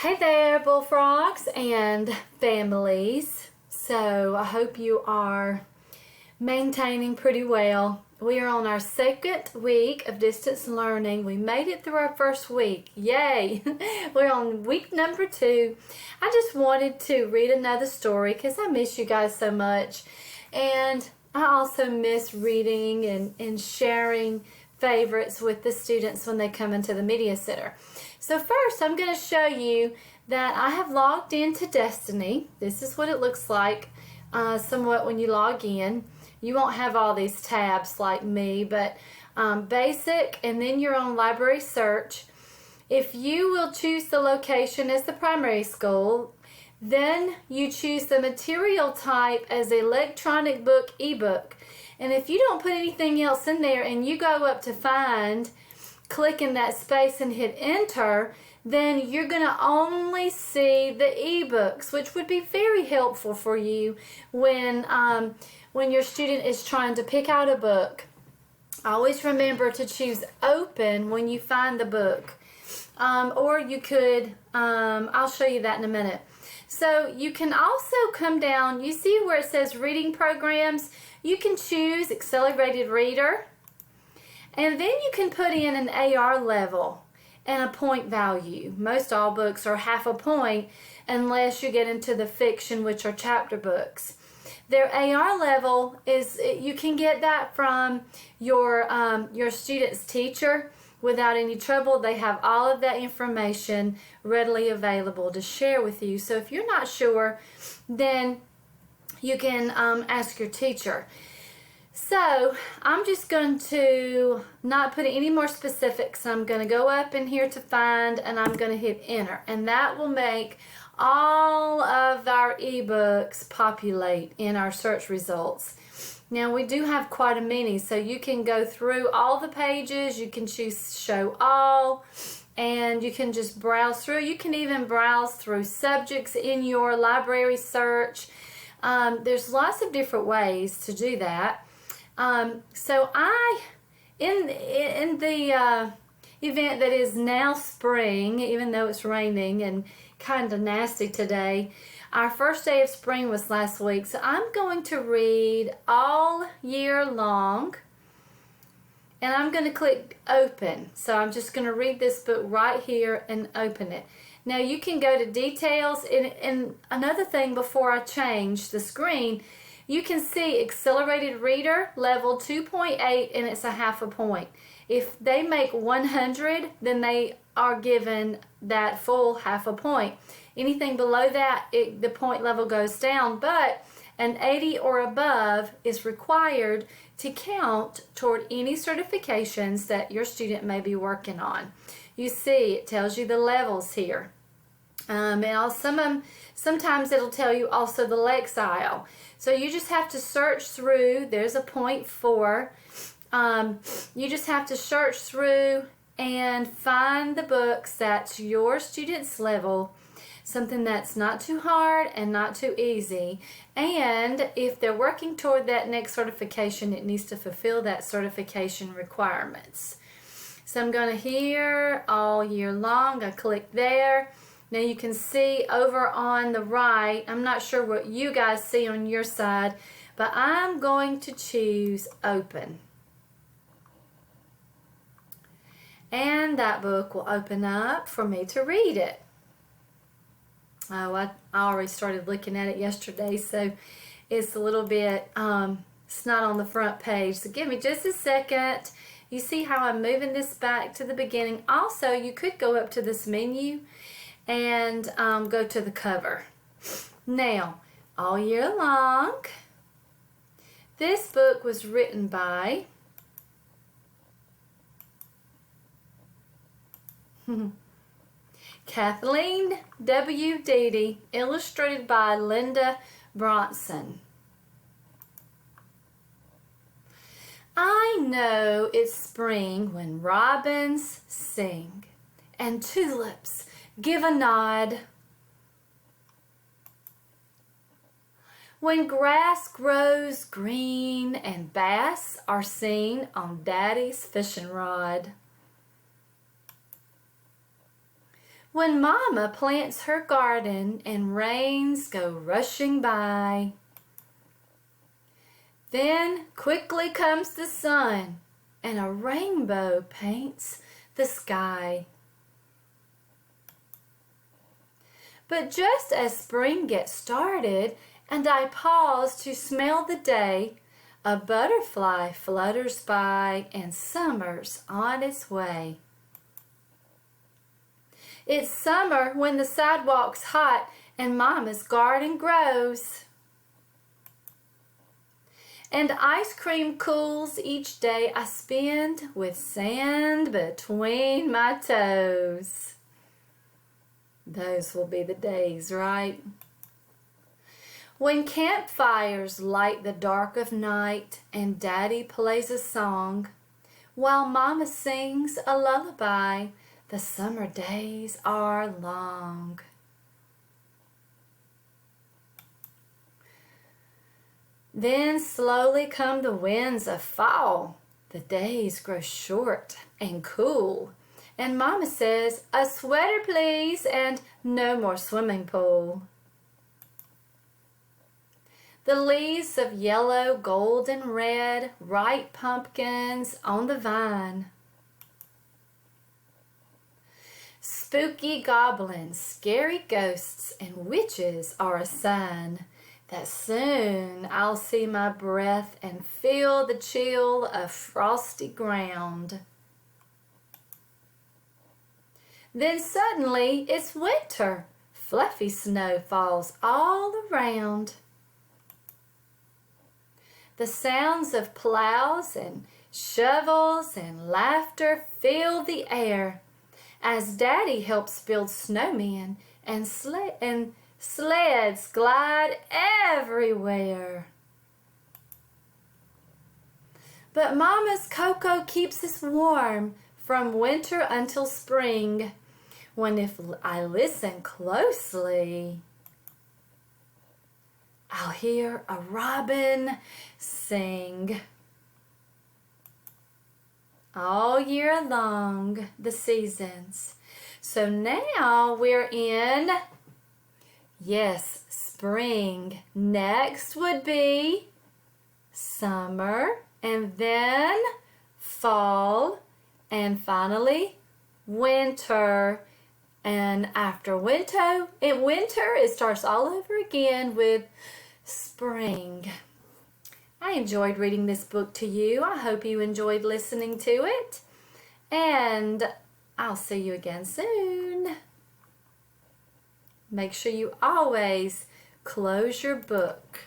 Hey there, bullfrogs and families. So I hope you are maintaining pretty well. We are on our second week of distance learning. We made it through our first week. Yay! We're on week number 2. I just wanted to read another story because I miss you guys so much. And I also miss reading and sharing favorites with the students when they come into the media center. So first I'm going to show you that I have logged into Destiny. This is what it looks like somewhat when you log in. You won't have all these tabs like me, but basic, and then you're on library search. If you will choose the location as the primary school, then you choose the material type as electronic book, ebook. And if you don't put anything else in there and you go up to find, click in that space and hit enter, then you're going to only see the ebooks, which would be very helpful for you when your student is trying to pick out a book. Always remember to choose open when you find the book. Or you could, I'll show you that in a minute. So you can also come down, you see where it says reading programs, you can choose accelerated reader, and then you can put in an AR level and a point value. Most all books are half a point unless you get into the fiction, which are chapter books. Their AR level is, you can get that from your student's teacher without any trouble. They have all of that information readily available to share with you. So if you're not sure, then you can ask your teacher. So I'm just going to not put any more specifics. I'm going to go up in here to find, and I'm going to hit enter, and that will make all of our ebooks populate in our search results. Now we do have quite a many, so you can go through all the pages. You can choose show all, and you can just browse through. You can even browse through subjects in your library search. There's lots of different ways to do that. So in the event that is now spring, even though it's raining and kind of nasty today, our first day of spring was last week, so I'm going to read all year long, and I'm going to click open. So I'm just going to read this book right here and open it. Now you can go to details, and another thing before I change the screen, you can see accelerated reader level 2.8, and it's a half a point. If they make 100, then they are given that full half a point. Anything below that, the point level goes down, but an 80 or above is required to count toward any certifications that your student may be working on. You see, it tells you the levels here. And sometimes it'll tell you also the Lexile. So you just have to search through. There's a point 4. You just have to search through and find the books that's your student's level, something that's not too hard and not too easy. And if they're working toward that next certification, it needs to fulfill that certification requirements. So I'm going to here all year long. I click there. Now you can see over on the right, I'm not sure what you guys see on your side, but I'm going to choose open. And that book will open up for me to read it. Oh, I already started looking at it yesterday, so it's a little bit, it's not on the front page. So give me just a second. You see how I'm moving this back to the beginning. Also, you could go up to this menu and go to the cover. Now, all year long, this book was written by Kathleen W. Deedy, illustrated by Linda Bronson. I know it's spring when robins sing and tulips give a nod, when grass grows green and bass are seen on Daddy's fishing rod, When Mama plants her garden and rains go rushing by. Then quickly comes the sun and a rainbow paints the sky. But just as spring gets started and I pause to smell the day, a butterfly flutters by and summer's on its way. It's summer when the sidewalk's hot and Mama's garden grows. And ice cream cools each day I spend with sand between my toes. Those will be the days, right? When campfires light the dark of night and Daddy plays a song, while Mama sings a lullaby, the summer days are long. Then slowly come the winds of fall. The days grow short and cool. And Mama says, "A sweater please, and no more swimming pool." The leaves of yellow, gold, and red, ripe pumpkins on the vine. Spooky goblins, scary ghosts, and witches are a sign that soon I'll see my breath and feel the chill of frosty ground. Then suddenly it's winter. Fluffy snow falls all around. The sounds of plows and shovels and laughter fill the air as Daddy helps build snowmen and sleds glide everywhere. But Mama's cocoa keeps us warm from winter until spring, when if I listen closely, I'll hear a robin sing. All year long, the seasons. So now we're in, yes, spring. Next would be summer, and then fall, and finally winter. And after winter, it starts all over again with spring. I enjoyed reading this book to you. I hope you enjoyed listening to it. And I'll see you again soon. Make sure you always close your book.